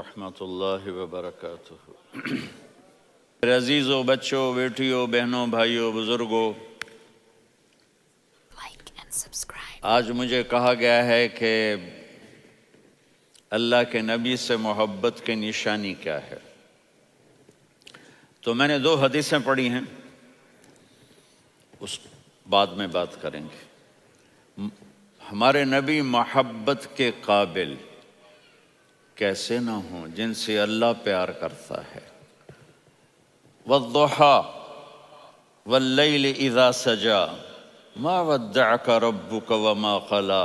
ورحمۃ اللہ وبرکاتہ۔ میرے عزیزوں، بچوں، بیٹیوں، بہنوں، بھائیوں، بزرگوں، آج مجھے کہا گیا ہے کہ اللہ کے نبی سے محبت کی نشانی کیا ہے۔ تو میں نے 2 حدیثیں پڑھی ہیں، اس بعد میں بات کریں گے۔ ہمارے نبی محبت کے قابل کیسے نہ ہوں جن سے اللہ پیار کرتا ہے۔ والضحیٰ واللیل اذا سجا ما ودعک ربک وما قلی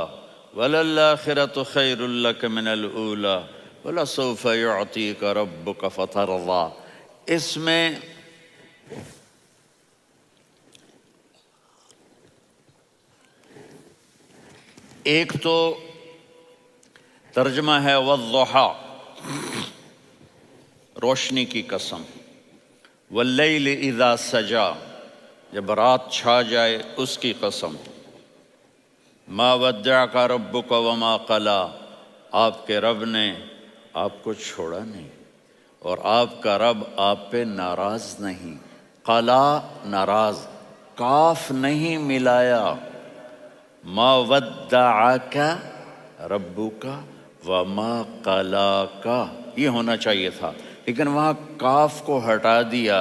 وللآخرۃ خیر لک من الاولی ولسوف یعطیک ربک فترضی۔ اس میں ایک تو ترجمہ ہے والضحیٰ، روشنی کی قسم، واللیل اذا سجا، جب رات چھا جائے اس کی قسم، ما ودعک ربک وما قلی، آپ کے رب نے آپ کو چھوڑا نہیں اور آپ کا رب آپ پہ ناراض نہیں۔ قلا ناراض، کاف نہیں ملایا۔ ما ودعک ربک وما قلاک، یہ ہونا چاہیے تھا، لیکن وہاں کاف کو ہٹا دیا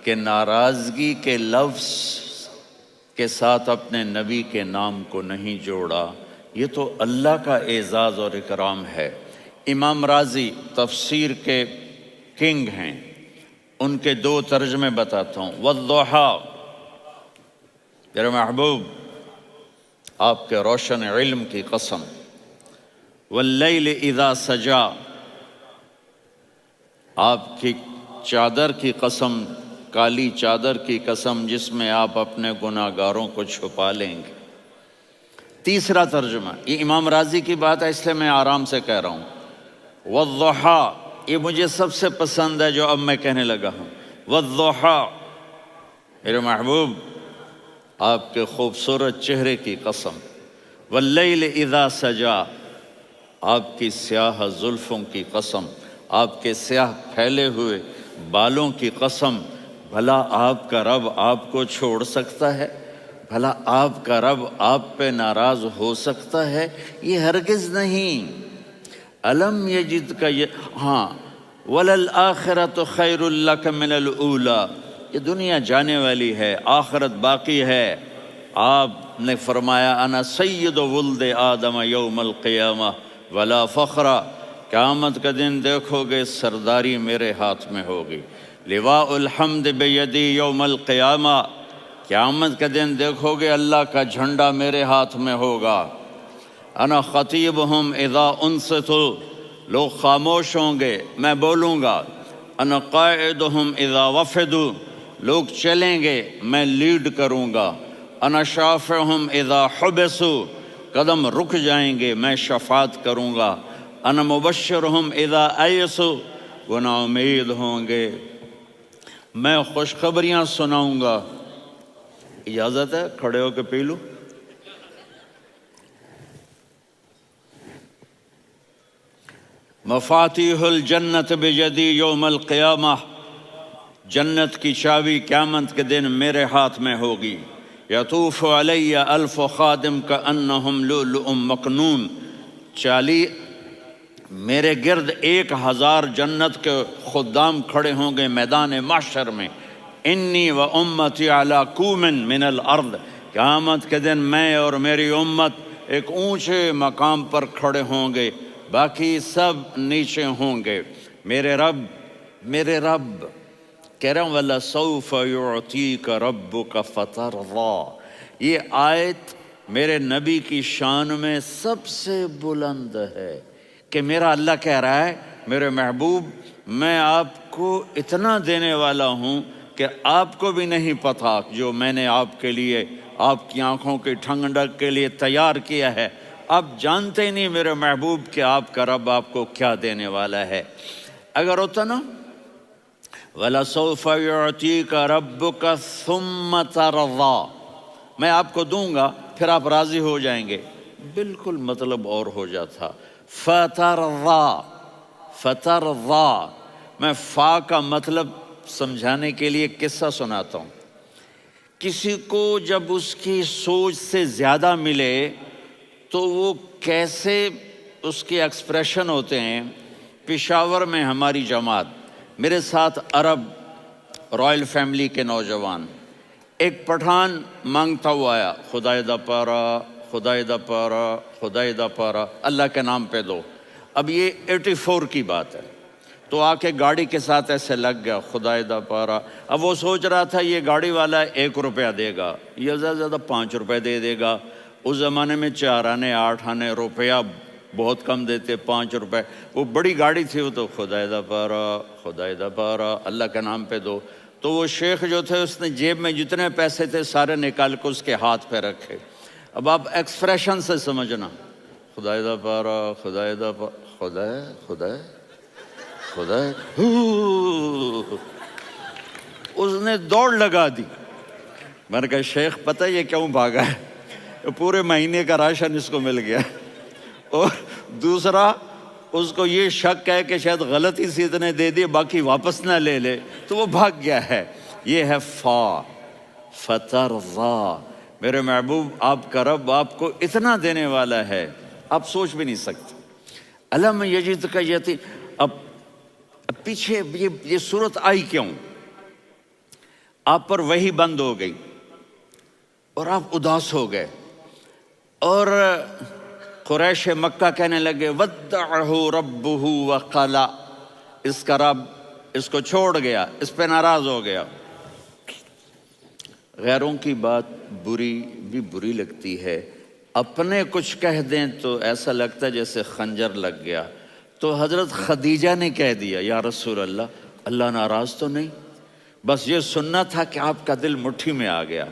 کہ ناراضگی کے لفظ کے ساتھ اپنے نبی کے نام کو نہیں جوڑا۔ یہ تو اللہ کا اعزاز اور اکرام ہے۔ امام راضی تفسیر کے کنگ ہیں، ان کے 2 ترجمے بتاتا ہوں۔ والضحیٰ، میرے محبوب آپ کے روشن علم کی قسم۔ واللیل اذا سجا، آپ کی چادر کی قسم، کالی چادر کی قسم جس میں آپ اپنے گناہگاروں کو چھپا لیں گے۔ تیسرا ترجمہ، یہ امام راضی کی بات ہے اس لیے میں آرام سے کہہ رہا ہوں۔ والضحیٰ، یہ مجھے سب سے پسند ہے جو اب میں کہنے لگا ہوں۔ والضحیٰ، میرے محبوب آپ کے خوبصورت چہرے کی قسم۔ واللیل اذا سجا، آپ کی سیاہ زلفوں کی قسم، آپ کے سیاہ پھیلے ہوئے بالوں کی قسم۔ بھلا آپ کا رب آپ کو چھوڑ سکتا ہے؟ بھلا آپ کا رب آپ پہ ناراض ہو سکتا ہے؟ یہ ہرگز نہیں۔ الم یجدک، ہاں، وللآخرۃ خیر لک من الاولی، یہ دنیا جانے والی ہے، آخرت باقی ہے۔ آپ نے فرمایا انا سید ولد آدم یوم القیامہ ولا فخر، قیامت کا دن دیکھو گے سرداری میرے ہاتھ میں ہوگی۔ لواء الحمد بیدی یوم القیامہ، قیامت کا دن دیکھو گے اللہ کا جھنڈا میرے ہاتھ میں ہوگا۔ انا خطیبہم اذا انصتوا، لوگ خاموش ہوں گے میں بولوں گا۔ انا قائدہم اذا وفدوا، لوگ چلیں گے میں لیڈ کروں گا۔ انا شافعہم اذا حبسوا، قدم رک جائیں گے میں شفاعت کروں گا۔ انا مبشرہم اذا ایسوا، وہ نا امید ہوں گے میں خوشخبریاں سناؤں گا۔ اجازت ہے کھڑے ہو کے پی لوں؟ مفاتیح الجنت بیدی یوم القیامہ، جنت کی چابی قیامت کے دن میرے ہاتھ میں ہوگی۔ یطوف علی الف خادم کانہم لؤلؤ مکنون، میرے گرد 1000 جنت کے خدام کھڑے ہوں گے میدان محشر میں۔ انی و امتی علی کوم من الارض، قیامت کے دن میں اور میری امت ایک اونچے مقام پر کھڑے ہوں گے، باقی سب نیچے ہوں گے۔ میرے رب کہہ رہا ہوں وَلَسَوْفَ يُعْطِيكَ رَبُّكَ فَتَرْضَىٰ، یہ آیت میرے نبی کی شان میں سب سے بلند ہے کہ میرا اللہ کہہ رہا ہے میرے محبوب میں آپ کو اتنا دینے والا ہوں کہ آپ کو بھی نہیں پتا جو میں نے آپ کے لیے، آپ کی آنکھوں کی ٹھنڈک کے لیے تیار کیا ہے۔ آپ جانتے نہیں میرے محبوب کہ آپ کا رب آپ کو کیا دینے والا ہے۔ اگر ہوتا نا وَلَسَوْفَ يُعْطِيكَ رَبُّكَ ثُمَّ تَرْضَىٰ، میں آپ کو دوں گا پھر آپ راضی ہو جائیں گے، بالکل مطلب اور ہو جاتا۔ فَتَرْضَىٰ، فترضا، میں فا کا مطلب سمجھانے کے لیے قصہ سناتا ہوں۔ کسی کو جب اس کی سوچ سے زیادہ ملے تو وہ کیسے اس کے ایکسپریشن ہوتے ہیں۔ پشاور میں ہماری جماعت، میرے ساتھ عرب رائل فیملی کے نوجوان، ایک پٹھان مانگتا ہوا آیا، خدائے دا پارا، خدائے دا پارا، خدائے دا پارا، اللہ کے نام پہ دو۔ اب یہ 84 کی بات ہے، تو آ کے گاڑی کے ساتھ ایسے لگ گیا، خدائے دا پارا۔ اب وہ سوچ رہا تھا یہ گاڑی والا 1 روپیہ دے گا، یہ زیادہ زیادہ 5 روپے دے گا۔ اس زمانے میں 4 آنے 8 آنے روپیہ بہت کم دیتے، 5 روپے، وہ بڑی گاڑی تھی، وہ تو خدائے دا پارا، خدائے دا پارا، اللہ کے نام پہ دو۔ تو وہ شیخ جو تھے اس نے جیب میں جتنے پیسے تھے سارے نکال کے اس کے ہاتھ پہ رکھے۔ اب آپ ایکسپریشن سے سمجھنا، خدائے دا پارا، خدائے دا پارا، خدائے خدائے خدائے، اس نے دوڑ لگا دی۔ میں نے کہا شیخ پتہ یہ کیوں بھاگا ہے؟ پورے مہینے کا راشن اس کو مل گیا، اور دوسرا اس کو یہ شک ہے کہ شاید غلطی سے اتنے دے دیے باقی واپس نہ لے لے، تو وہ بھاگ گیا ہے۔ یہ ہے فا، فترضا۔ میرے محبوب آپ کا رب آپ کو اتنا دینے والا ہے آپ سوچ بھی نہیں سکتے۔ الم یجدک یتیم، اب پیچھے یہ صورت آئی کیوں؟ آپ پر وحی بند ہو گئی اور آپ اداس ہو گئے، اور قریش مکہ کہنے لگے ودعہ ربہ وقلا، اس کا رب اس کو چھوڑ گیا، اس پہ ناراض ہو گیا۔ غیروں کی بات بری لگتی ہے، اپنے کچھ کہہ دیں تو ایسا لگتا ہے جیسے خنجر لگ گیا۔ تو حضرت خدیجہ نے کہہ دیا یا رسول اللہ، اللہ ناراض تو نہیں؟ بس یہ سننا تھا کہ آپ کا دل مٹھی میں آ گیا۔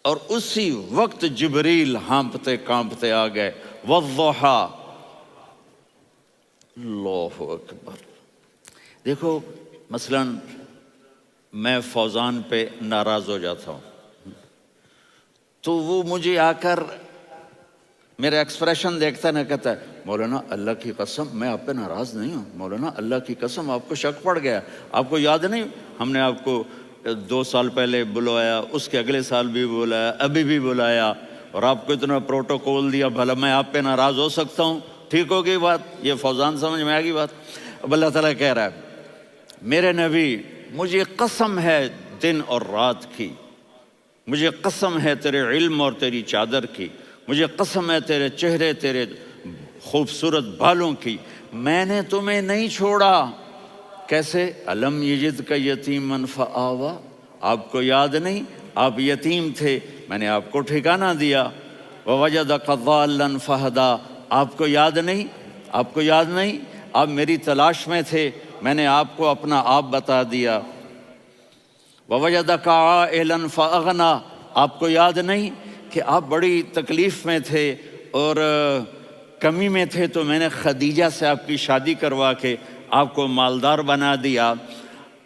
اور اسی وقت جبریل ہانپتے کانپتے آ گئے، والضحیٰ، اللہ اکبر۔ دیکھو مثلا میں فوزان پہ ناراض ہو جاتا ہوں تو وہ مجھے آ کر میرا ایکسپریشن دیکھتا ہے، نہ کہتا ہے مولانا اللہ کی قسم میں آپ پہ ناراض نہیں ہوں، مولانا اللہ کی قسم آپ کو شک پڑ گیا، آپ کو یاد نہیں ہم نے آپ کو 2 سال پہلے بلایا، اس کے اگلے سال بھی بلایا، ابھی بھی بلایا، اور آپ کو اتنا پروٹوکول دیا، بھلا میں آپ پہ ناراض ہو سکتا ہوں؟ ٹھیک ہوگی بات؟ یہ فوزان سمجھ میں آ گئی بات؟ اب اللہ تعالیٰ کہہ رہا ہے میرے نبی مجھے قسم ہے دن اور رات کی، مجھے قسم ہے تیرے علم اور تیری چادر کی، مجھے قسم ہے تیرے چہرے تیرے خوبصورت بالوں کی، میں نے تمہیں نہیں چھوڑا۔ کیسے؟ الم یجدک یتیما فآویٰ، آپ کو یاد نہیں آپ یتیم تھے، میں نے آپ کو ٹھکانہ دیا۔ ووجدک ضالا فہدیٰ، آپ کو یاد نہیں، آپ کو یاد نہیں آپ میری تلاش میں تھے، میں نے آپ کو اپنا آپ بتا دیا۔ ووجدک عائلا فاغنیٰ، آپ کو یاد نہیں کہ آپ بڑی تکلیف میں تھے اور کمی میں تھے، تو میں نے خدیجہ سے آپ کی شادی کروا کے آپ کو مالدار بنا دیا۔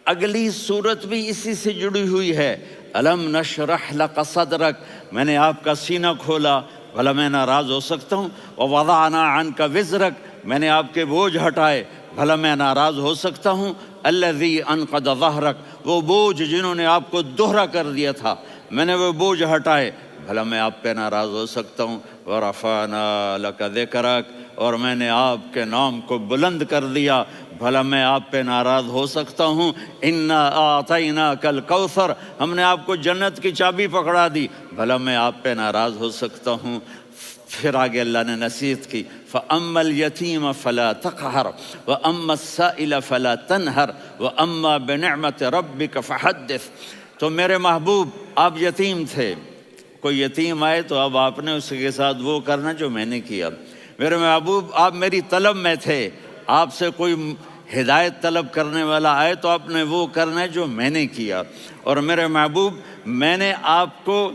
اگلی صورت بھی اسی سے جڑی ہوئی ہے، الم نشرح لک صدرک، میں نے آپ کا سینہ کھولا، بھلا میں ناراض ہو سکتا ہوں؟ ووضعنا عنک وزرک، میں نے آپ کے بوجھ ہٹائے، بھلا میں ناراض ہو سکتا ہوں؟ الذی انقض ظہرک، وہ بوجھ جنہوں نے آپ کو دوہرا کر دیا تھا، میں نے وہ بوجھ ہٹائے، بھلا میں آپ پہ ناراض ہو سکتا ہوں؟ ورفعنا لک ذکرک، اور میں نے آپ کے نام کو بلند کر دیا، بھلا میں آپ پہ ناراض ہو سکتا ہوں؟ انا اعطیناک الکوثر، ہم نے آپ کو جنت کی چابی پکڑا دی، بھلا میں آپ پہ ناراض ہو سکتا ہوں؟ پھر آگے اللہ نے نصیحت کی، فَأَمَّا الْيَتِيمَ فَلَا تَقْهَرْ وَأَمَّا السَّائِلَ فَلَا تَنْهَرْ وَأَمَّا بِنِعْمَةِ رَبِّكَ فَحَدِّثْ۔ تو میرے محبوب آپ یتیم تھے، کوئی یتیم آئے تو اب آپ نے اس کے ساتھ وہ کرنا جو میں نے کیا۔ میرے محبوب آپ میری طلب میں تھے، آپ سے کوئی ہدایت طلب کرنے والا آئے تو آپ نے وہ کرنا ہے جو میں نے کیا۔ اور میرے محبوب میں نے آپ کو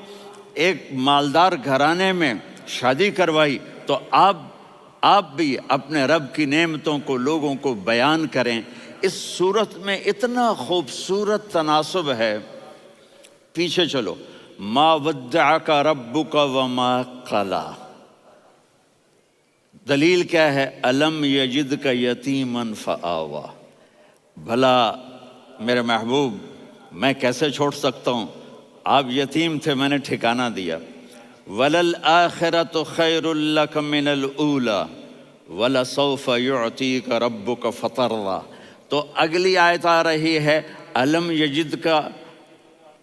ایک مالدار گھرانے میں شادی کروائی، تو آپ بھی اپنے رب کی نعمتوں کو لوگوں کو بیان کریں۔ اس صورت میں اتنا خوبصورت تناسب ہے، پیچھے چلو، ما ودعک ربک وما قلی، دلیل کیا ہے؟ الم یجد کا یتیمن فآوا، بھلا میرے محبوب میں کیسے چھوڑ سکتا ہوں؟ آپ یتیم تھے، میں نے ٹھکانہ دیا۔ وَلَلْآخِرَةُ خَيْرٌ لَكَ مِنَ الْأُولَى وَلَسَوْفَ يُعْطِيكَ رَبُّكَ فَتَرْضَىٰ۔ تو اگلی آیت آ رہی ہے الم یجد کا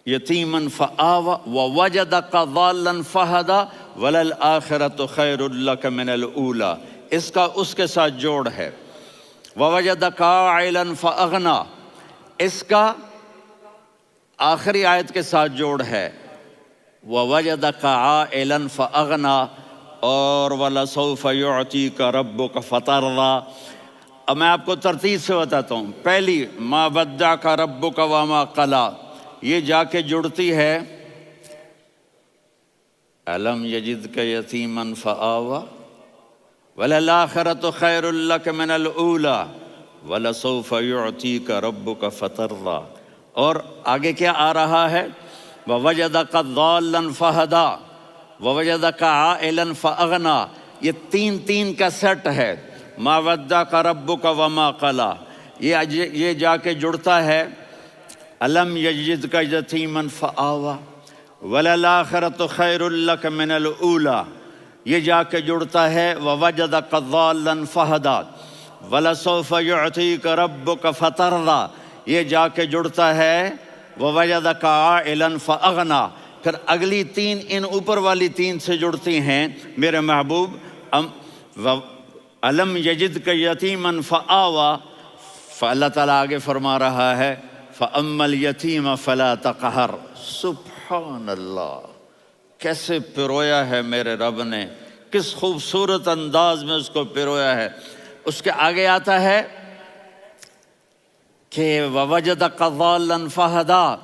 یتیمن فآوا ووجدک ضالا فہدا وللآخرۃ خیر لک من الاولی، اس کا اس کے ساتھ جوڑ ہے۔ ووجدک عائلا فاغنی، اس کا آخری آیت کے ساتھ جوڑ ہے۔ ووجدک عائلا فاغنی اور ولسوف یعطیک ربک فترضی۔ اب میں آپ کو ترتیب سے بتاتا ہوں۔ پہلی ما ودعک ربک وما قلی، یہ جا کے جڑتی ہے الم یجدک یتیما فآوا وللآخرۃ خیر لک من الاولی ولسوف یعطیک ربک فترضی، اور آگے کیا آ رہا ہے؟ ووجدک ضالا فہدا ووجدک عائلا فاغنی، یہ تین تین کا سیٹ ہے۔ ما ودعک ربک وما قلی، یہ جا کے جڑتا ہے الم یجدک یتیما فآوا وللآخرۃ خیر لک من الاولی، یہ جا کے جڑتا ہے ووجدک ضالا فہدا ولسوف یعطیک ربک فترضی، یہ جا کے جڑتا ہے ووجدک عائلا فاغنی۔ پھر اگلی تین ان اوپر والی تین سے جڑتی ہیں میرے محبوب۔ الم یجدک یتیما فآوا، فاللہ تعالیٰ آگے فرما رہا ہے فَأَمَّا الْيَتِيمَ فَلَا تَقْهَرْ۔ سبحان اللہ، کیسے پرویا ہے میرے رب نے، کس خوبصورت انداز میں اس کو پرویا ہے۔ اس کے آگے آتا ہے کہ وَوَجَدَكَ ضَالًّا فَهَدَىٰ،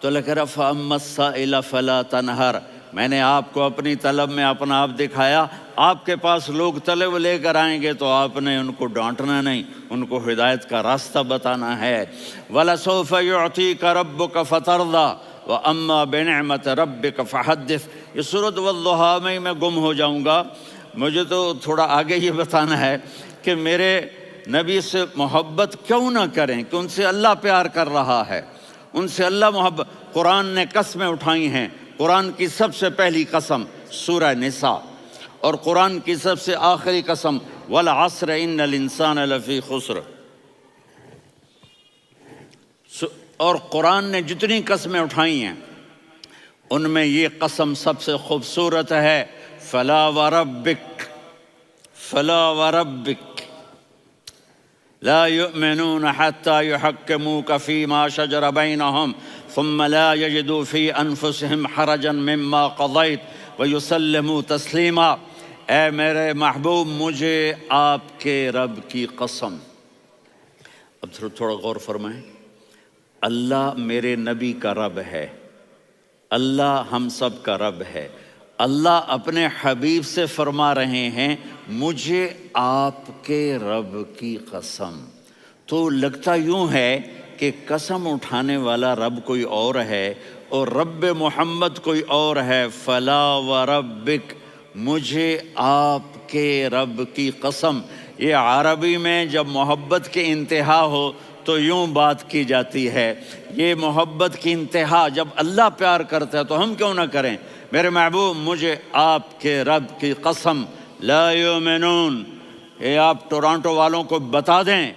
تو لکھ رہا فَأَمَّا السَّائِلَ فَلَا تَنْهَرْ، میں نے آپ کو اپنی طلب میں اپنا آپ دکھایا۔ آپ کے پاس لوگ طلب لے کر آئیں گے تو آپ نے ان کو ڈانٹنا نہیں، ان کو ہدایت کا راستہ بتانا ہے۔ وَلَسَوْفَ يُعْطِيكَ رَبُّكَ فَتَرْضَىٰ وَأَمَّا بِنِعْمَةِ رَبِّكَ فَحَدِّثْ۔ یہ سورۃ والضحیٰ میں گم ہو جاؤں گا، مجھے تو تھوڑا آگے یہ بتانا ہے کہ میرے نبی سے محبت کیوں نہ کریں، کہ ان سے اللہ پیار کر رہا ہے، ان سے اللہ محبت۔ قرآن نے قسمیں اٹھائی ہیں، قرآن کی سب سے پہلی قسم سورہ نساء، اور قرآن کی سب سے آخری قسم والعصر ان الانسان لفی خسر۔ اور قرآن نے جتنی قسمیں اٹھائی ہیں ان میں یہ قسم سب سے خوبصورت ہے، فلا وربک فلا وربک لا يؤمنون حتى يحكموك فيما شجر بينهم ثم لا يجدوا في انفسهم حرجا مما قضيت ويسلموا تسلیما۔ اے میرے محبوب، مجھے آپ کے رب کی قسم۔ اب تھوڑا غور فرمائیں، اللہ میرے نبی کا رب ہے، اللہ ہم سب کا رب ہے۔ اللہ اپنے حبیب سے فرما رہے ہیں مجھے آپ کے رب کی قسم۔ تو لگتا یوں ہے کہ قسم اٹھانے والا رب کوئی اور ہے اور رب محمد کوئی اور ہے۔ فلا وربک، مجھے آپ کے رب کی قسم۔ یہ عربی میں جب محبت کی انتہا ہو تو یوں بات کی جاتی ہے، یہ محبت کی انتہا جب اللہ پیار کرتا ہے تو ہم کیوں نہ کریں۔ میرے محبوب، مجھے آپ کے رب کی قسم، لا یؤمنون، یہ آپ ٹورانٹو والوں کو بتا دیں،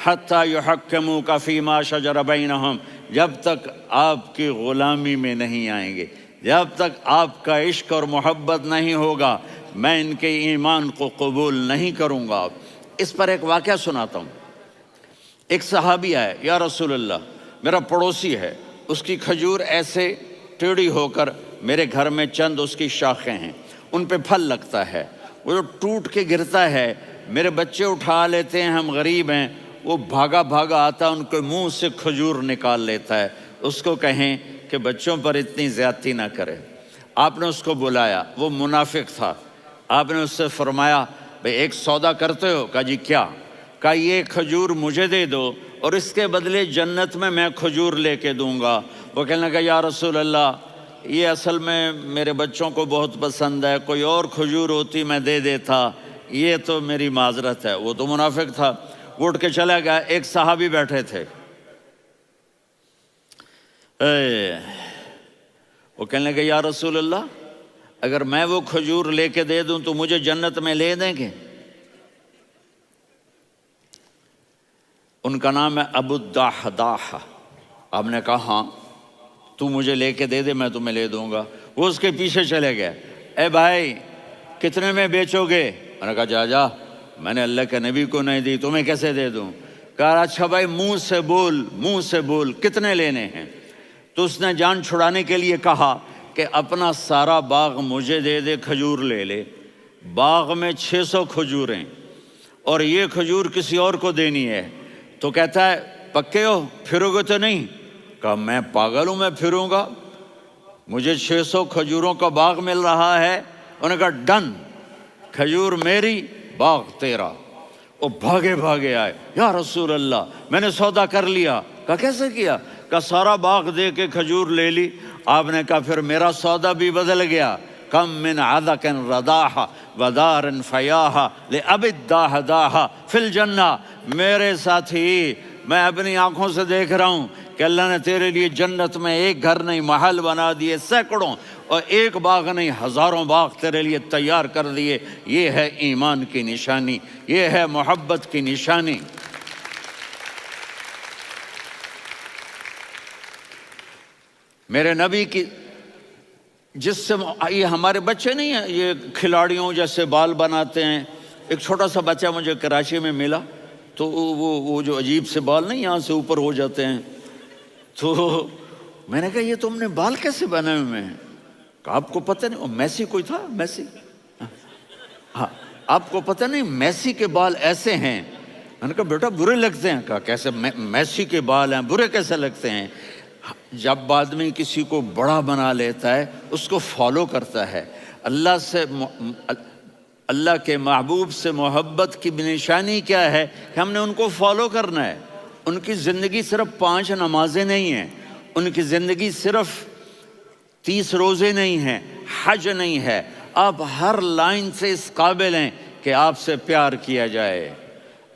حتی یحکموک فیما شجر بینہم، جب تک آپ کی غلامی میں نہیں آئیں گے، جب تک آپ کا عشق اور محبت نہیں ہوگا، میں ان کے ایمان کو قبول نہیں کروں گا۔ اس پر ایک واقعہ سناتا ہوں۔ ایک صحابی آئے، یا رسول اللہ، میرا پڑوسی ہے، اس کی کھجور ایسے ٹیڑھی ہو کر میرے گھر میں چند اس کی شاخیں ہیں، ان پہ پھل لگتا ہے، وہ جو ٹوٹ کے گرتا ہے، میرے بچے اٹھا لیتے ہیں، ہم غریب ہیں، وہ بھاگا بھاگا آتا ہے، ان کے منہ سے کھجور نکال لیتا ہے۔ اس کو کہیں کہ بچوں پر اتنی زیادتی نہ کرے۔ آپ نے اس کو بلایا، وہ منافق تھا، آپ نے اس سے فرمایا بھئی ایک سودا کرتے ہو؟ کہا جی کیا؟ کہا یہ کھجور مجھے دے دو اور اس کے بدلے جنت میں کھجور لے کے دوں گا۔ وہ کہنے لگا یا رسول اللہ، یہ اصل میں میرے بچوں کو بہت پسند ہے، کوئی اور کھجور ہوتی میں دے دیتا، یہ تو میری معذرت ہے، وہ تو منافق تھا، وہ اٹھ کے چلا گیا۔ ایک صحابی بیٹھے تھے، وہ کہنے لگے یا رسول اللہ، اگر میں وہ کھجور لے کے دے دوں تو مجھے جنت میں لے دیں گے؟ ان کا نام ہے ابو الدحداح۔ آپ نے کہا ہاں، تو مجھے لے کے دے دے، میں تمہیں لے دوں گا۔ وہ اس کے پیچھے چلے گئے، اے بھائی کتنے میں بیچو گے؟ میں نے کہا جا میں نے اللہ کے نبی کو نہیں دی، تمہیں کیسے دے دوں؟ کہا اچھا بھائی منہ سے بول کتنے لینے ہیں؟ تو اس نے جان چھڑانے کے لیے کہا کہ اپنا سارا باغ مجھے دے دے، کھجور لے لے۔ باغ میں 600 کھجوریں اور یہ کھجور کسی اور کو دینی ہے۔ تو کہتا ہے پکے ہو، پھرو گے تو نہیں؟ کہا میں پاگل ہوں، میں پھروں گا؟ مجھے 600 کھجوروں کا باغ مل رہا ہے۔ انہوں نے کہا ڈن، کھجور میری، باغ تیرا۔ وہ بھاگے آئے، یا رسول اللہ میں نے سودا کر لیا۔ کہا کیسے کیا؟ کہا سارا باغ دے کے کھجور لے لی۔ آپ نے کہا پھر میرا سودا بھی بدل گیا۔ کم من عدق رداح ودار فیاح لأبی الدحداح فی الجنہ۔ میرے ساتھی، میں اپنی آنکھوں سے دیکھ رہا ہوں کہ اللہ نے تیرے لیے جنت میں ایک گھر نہیں محل بنا دیے، سینکڑوں، اور ایک باغ نہیں ہزاروں باغ تیرے لیے تیار کر دیے۔ یہ ہے ایمان کی نشانی، یہ ہے محبت کی نشانی۔ میرے نبی کی جس سے یہ ہمارے بچے نہیں ہیں، یہ کھلاڑیوں جیسے بال بناتے ہیں۔ ایک چھوٹا سا بچہ مجھے کراچی میں ملا، تو وہ جو عجیب سے بال نہیں یہاں سے اوپر ہو جاتے ہیں، تو میں نے کہا یہ تم نے بال کیسے بنائے ہوئے ہیں؟ کہا آپ کو پتہ نہیں، میسی کوئی تھا، میسی، ہاں آپ کو پتہ نہیں میسی کے بال ایسے ہیں؟ میں نے کہا بیٹا برے لگتے ہیں۔ کہا کیسے؟ میسی کے بال ہیں، برے کیسے لگتے ہیں؟ جب آدمی کسی کو بڑا بنا لیتا ہے اس کو فالو کرتا ہے۔ اللہ کے محبوب سے محبت کی نشانی کیا ہے کہ ہم نے ان کو فالو کرنا ہے۔ ان کی زندگی صرف 5 نمازیں نہیں ہیں، ان کی زندگی صرف 30 روزے نہیں ہیں، حج نہیں ہے۔ آپ ہر لائن سے اس قابل ہیں کہ آپ سے پیار کیا جائے۔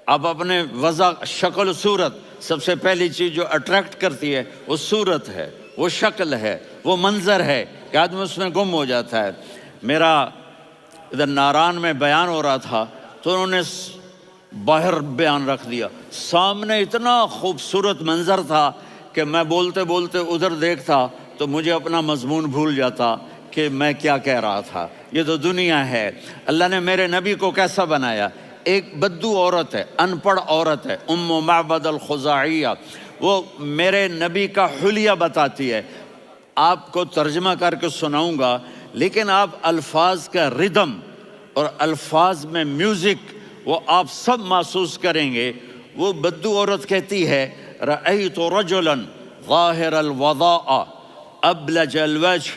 آپ اپنے وضع، شکل و صورت، سب سے پہلی چیز جو اٹریکٹ کرتی ہے وہ صورت ہے، وہ شکل ہے، وہ منظر ہے کہ آدمی اس میں گم ہو جاتا ہے۔ میرا ادھر ناران میں بیان ہو رہا تھا تو انہوں نے باہر بیان رکھ دیا، سامنے اتنا خوبصورت منظر تھا کہ میں بولتے بولتے ادھر دیکھتا تو مجھے اپنا مضمون بھول جاتا کہ میں کیا کہہ رہا تھا۔ یہ تو دنیا ہے۔ اللہ نے میرے نبی کو کیسا بنایا؟ ایک بدو عورت ہے، ان پڑھ عورت ہے، ام معبد الخزاعیہ، وہ میرے نبی کا حلیہ بتاتی ہے۔ آپ کو ترجمہ کر کے سناؤں گا، لیکن آپ الفاظ کا ردم اور الفاظ میں میوزک وہ آپ سب محسوس کریں گے۔ وہ بدو عورت کہتی ہے رأیت رجلا ظاہر الوضاء ابلج الوجه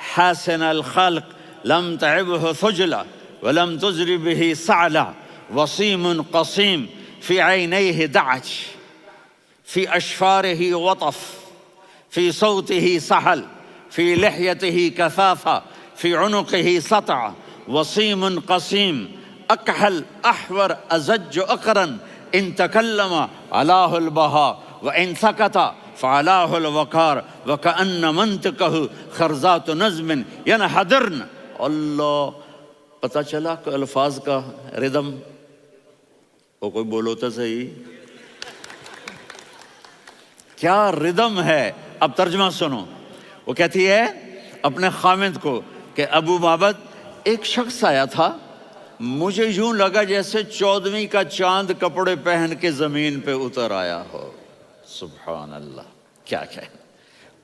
حسن الخلق لم تعبه ثجلة ولم تزر به سعلة وصيم قصيم في عينيه دعج في أشفاره وطف في صوته سحل في لحيته كثافة في عنقه سطع وصيم قصيم أكحل أحور أزج أقرن إن تكلم علاه البهاء وإن سكت فعلاه الوقار وكأن منطقه خرزات نظم ينحدرن۔ اللہ، پتہ چلا کہ الفاظ کا ردم، وہ کوئی بولو تو صحیح، کیا ردم ہے۔ اب ترجمہ سنو۔ وہ کہتی ہے اپنے خامد کو کہ ابو معبد، ایک شخص آیا تھا، مجھے یوں لگا جیسے 14ویں کا چاند کپڑے پہن کے زمین پہ اتر آیا ہو۔ سبحان اللہ، کیا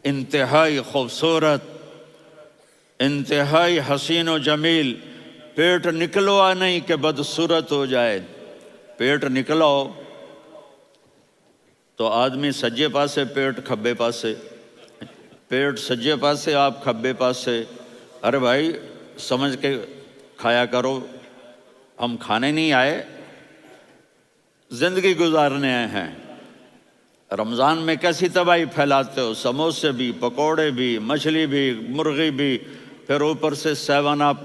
انتہائی خوبصورت، انتہائی حسین و جمیل۔ پیٹ نکلوا نہیں کہ بدصورت ہو جائے۔ پیٹ نکلاؤ تو آدمی سجے پاسے پیٹ، کھبے پاسے پیٹ، سجے پاسے آپ، کھبے پاسے۔ ارے بھائی سمجھ کے کھایا کرو، ہم کھانے نہیں آئے، زندگی گزارنے آئے ہیں۔ رمضان میں کیسی تباہی پھیلاتے ہو، سموسے بھی، پکوڑے بھی، مچھلی بھی، مرغی بھی، پھر اوپر سے 7 اپ،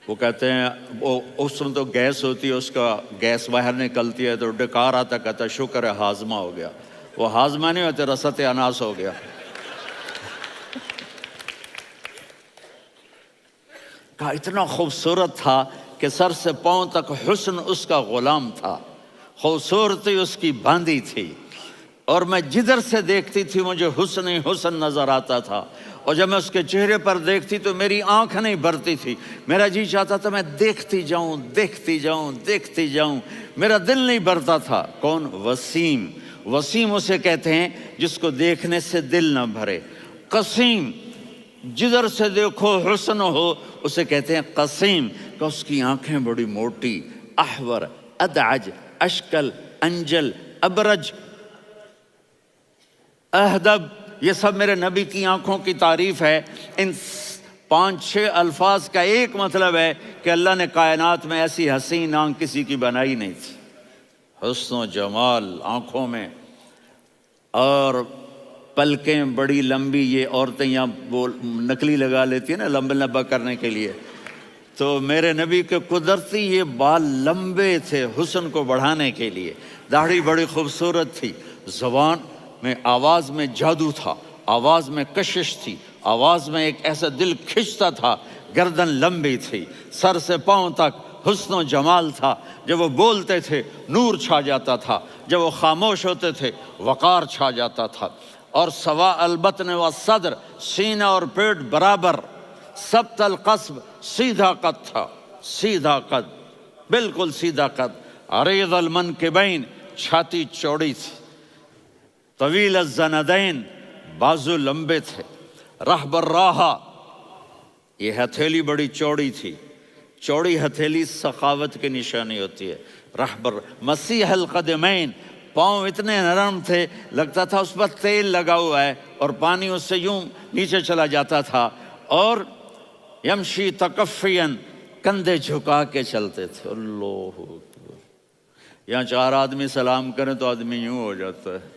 وہ کہتے ہیں وہ اس میں تو گیس ہوتی ہے، اس کا گیس باہر نکلتی ہے تو ڈکار آتا، کہتا ہے شکر ہے ہاضمہ ہو گیا. وہ ہاضمہ نہیں ہوتے، رسط اناس ہو گیا. کہا اتنا خوبصورت تھا کہ سر سے پاؤں تک حسن اس کا غلام تھا، خوبصورتی اس کی باندھی تھی، اور میں جدھر سے دیکھتی تھی مجھے حسن ہی حسن نظر آتا تھا. اور جب میں اس کے چہرے پر دیکھتی تو میری آنکھ نہیں بھرتی تھی، میرا جی چاہتا تھا میں دیکھتی جاؤں دیکھتی جاؤں دیکھتی جاؤں، میرا دل نہیں بھرتا تھا. کون؟ وسیم. وسیم اسے کہتے ہیں جس کو دیکھنے سے دل نہ بھرے. قسیم، جدھر سے دیکھو حسن ہو، اسے کہتے ہیں قسیم، کہ اس کی آنکھیں بڑی موٹی، احور، ادعج، اشکل، انجل، ابرج، اہدب، یہ سب میرے نبی کی آنکھوں کی تعریف ہے. ان 5-6 الفاظ کا ایک مطلب ہے کہ اللہ نے کائنات میں ایسی حسین آنکھ کسی کی بنائی نہیں تھی. حسن و جمال آنکھوں میں، اور پلکیں بڑی لمبی. یہ عورتیں یہاں وہ نکلی لگا لیتی ہیں نا لمبا لمبا کرنے کے لیے، تو میرے نبی کے قدرتی یہ بال لمبے تھے حسن کو بڑھانے کے لیے. داڑھی بڑی خوبصورت تھی. زبان میں، آواز میں جادو تھا، آواز میں کشش تھی، آواز میں ایک ایسا دل کھنچتا تھا. گردن لمبی تھی، سر سے پاؤں تک حسن و جمال تھا. جب وہ بولتے تھے نور چھا جاتا تھا، جب وہ خاموش ہوتے تھے وقار چھا جاتا تھا. اور سوا البطن و صدر، سینہ اور پیٹ برابر، سبت القصب، سیدھا قد تھا، سیدھا قد، بالکل سیدھا قد. عریض المنکبین، چھاتی چوڑی تھی. طویل الزندین، بازو لمبے تھے. رحب الراحہ، یہ ہتھیلی بڑی چوڑی تھی. چوڑی ہتھیلی سخاوت کی نشانی ہوتی ہے. رحب مسیح القدمین، پاؤں اتنے نرم تھے لگتا تھا اس پر تیل لگا ہوا ہے، اور پانی اس سے یوں نیچے چلا جاتا تھا. اور یمشی تکفین، کندھے جھکا کے چلتے تھے. اللہ اکبر. یہاں 4 آدمی سلام کریں تو آدمی یوں ہو جاتا ہے،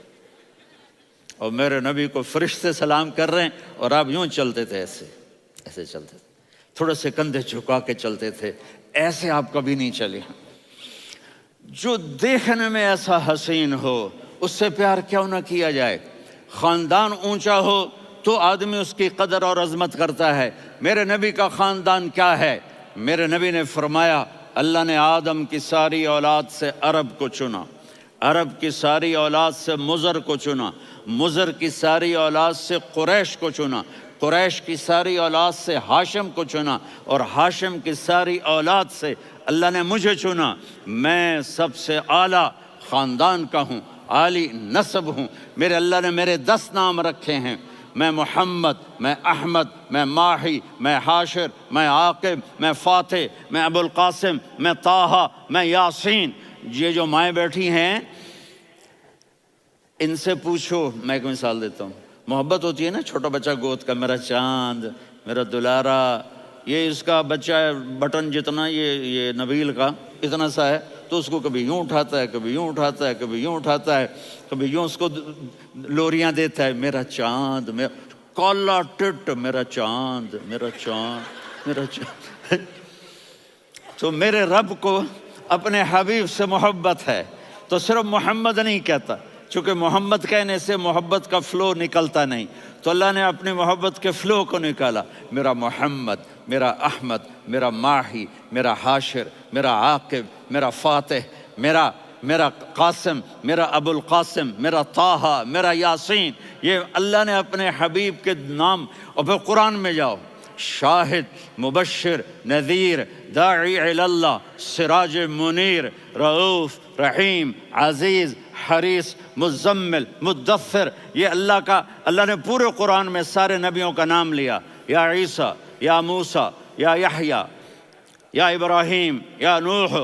اور میرے نبی کو فرشتے سلام کر رہے ہیں اور آپ یوں چلتے تھے، ایسے ایسے چلتے تھے، تھوڑے سے کندھے جھکا کے چلتے تھے. ایسے آپ کبھی نہیں چلے. جو دیکھنے میں ایسا حسین ہو اس سے پیار کیوں نہ کیا جائے. خاندان اونچا ہو تو آدمی اس کی قدر اور عظمت کرتا ہے. میرے نبی کا خاندان کیا ہے؟ میرے نبی نے فرمایا اللہ نے آدم کی ساری اولاد سے عرب کو چنا، عرب کی ساری اولاد سے مضر کو چنا، مضر کی ساری اولاد سے قریش کو چنا، قریش کی ساری اولاد سے ہاشم کو چنا، اور ہاشم کی ساری اولاد سے اللہ نے مجھے چنا. میں سب سے اعلیٰ خاندان کا ہوں، عالی نسب ہوں. میرے اللہ نے میرے 10 نام رکھے ہیں. میں محمد، میں احمد، میں ماہی، میں حاشر، میں عاقب، میں فاتح، میں ابو القاسم، میں طٰہٰ، میں یاسین. یہ جو مائیں بیٹھی ہیں ان سے پوچھو. میں ایک مثال دیتا ہوں. محبت ہوتی ہے نا چھوٹا بچہ گود کا، میرا چاند، میرا دلارا. یہ اس کا بچہ بٹن جتنا، یہ نبیل کا اتنا سا ہے، تو اس کو کبھی یوں اٹھاتا ہے، کبھی یوں اٹھاتا ہے، کبھی یوں اٹھاتا ہے، کبھی یوں اس کو لوریاں دیتا ہے. میرا چاند، میرا کالا ٹٹ، میرا چاند، میرا چاند، میرا چاند. تو میرے رب کو اپنے حبیب سے محبت ہے تو صرف محمد نہیں کہتا، چونکہ محمد کہنے سے محبت کا فلو نکلتا نہیں، تو اللہ نے اپنی محبت کے فلو کو نکالا. میرا محمد، میرا احمد، میرا ماہی، میرا حاشر، میرا عاقب، میرا فاتح، میرا قاسم، میرا ابو القاسم، میرا طٰہٰ، میرا یاسین. یہ اللہ نے اپنے حبیب کے نام. اور پھر قرآن میں جاؤ، شاہد، مبشر، نذیر، داعی اللہ، سراج منیر، رؤوف، رحیم، عزیز، حریص، مزمل، مدثر. یہ اللہ نے پورے قرآن میں سارے نبیوں کا نام لیا. یا عیسیٰ، یا موسیٰ، یا یحییٰ، یا ابراہیم، یا نوح،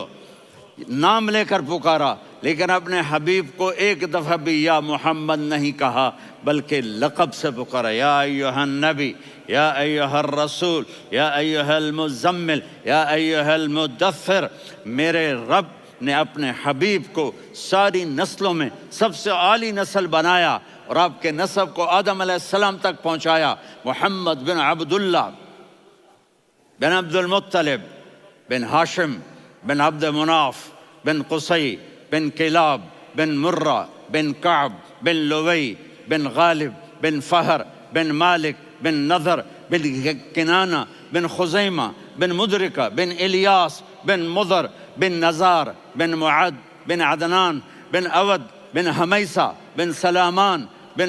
نام لے کر پکارا. لیکن اپنے حبیب کو ایک دفعہ بھی یا محمد نہیں کہا بلکہ لقب سے پکارا. یا ایھا النبی، یا ایھا الرسول، یا ایھا المزمل، یا ایھا المدثر. میرے رب نے اپنے حبیب کو ساری نسلوں میں سب سے عالی نسل بنایا اور آپ کے نسب کو آدم علیہ السلام تک پہنچایا. محمد بن عبداللہ بن عبد المطلب بن ہاشم بن عبد مناف بن قصی بن کلاب بن مرہ بن کعب بن لوی بن غالب بن فہر بن مالک بن نضر بن کنانہ بن خزیمہ بن مدرکہ بن الیاس بن مضر بن نزار بن معد بن عدنان بن اود بن حمیسہ بن سلامان بن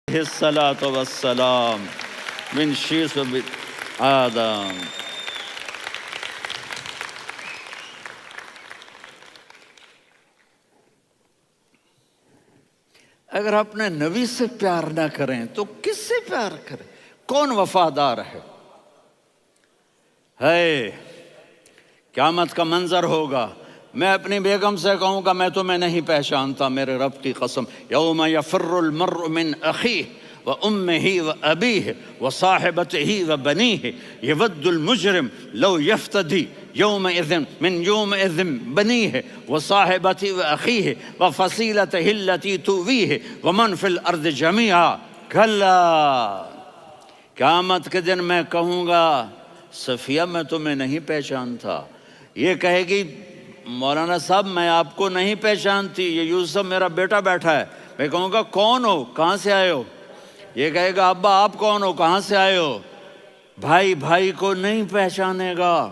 الصلاة والسلام من شیس آدم۔ اگر اپنے نبی سے پیار نہ کریں تو کس سے پیار کریں؟ کون وفادار ہے؟ قیامت کا منظر ہوگا، میں اپنی بیگم سے کہوں گا میں تمہیں نہیں پہچانتا، میرے رب کی قسم، یوم یفر المرء من اخیہ وامہ وابیہ وصاحبتہ وبنیہ یود المجرم لو یفتدی یومئذ من یومئذ بنیہ وصاحبتہ واخیہ وفصیلتہ التی تؤویہ ومن فی الارض جمیعا کلا۔ قیامت کے دن میں کہوں گا صفیہ میں تمہیں نہیں پہچانتا، یہ کہے گی مولانا صاحب میں آپ کو نہیں پہچانتی، یہ یوسف میرا بیٹا بیٹھا ہے۔ میں کہوں گا کون ہو، کہاں سے آئے ہو؟ یہ کہے گا ابا آپ کون ہو، کہاں سے آئے ہو؟ بھائی بھائی کو نہیں پہچانے گا۔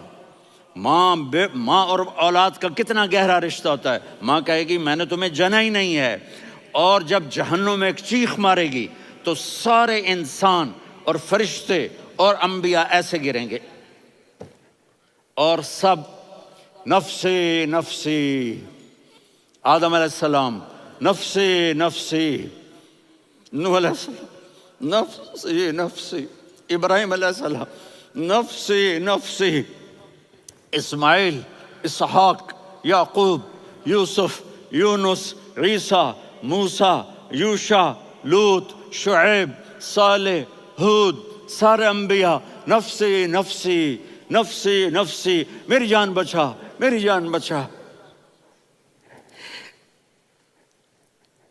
ماں اور اولاد کا کتنا گہرا رشتہ ہوتا ہے۔ ماں کہے گی میں نے تمہیں جنا ہی نہیں ہے، اور جب جہنم میں ایک چیخ مارے گی تو سارے انسان اور فرشتے اور انبیاء ایسے گریں گے، اور سب نفسی نفسی، آدم علیہ السلام نفسی نفسی، نوح علیہ السلام نفسی نفسی، ابراہیم علیہ السلام نفسی نفسی، اسماعیل، اسحاق، یعقوب، یوسف، یونس، عیسیٰ، موسیٰ، یوشع، لوط، شعیب، صالح، ہود، سارے انبیاء نفسی نفسی نفسی نفسی، میری جان بچا میری جان بچا۔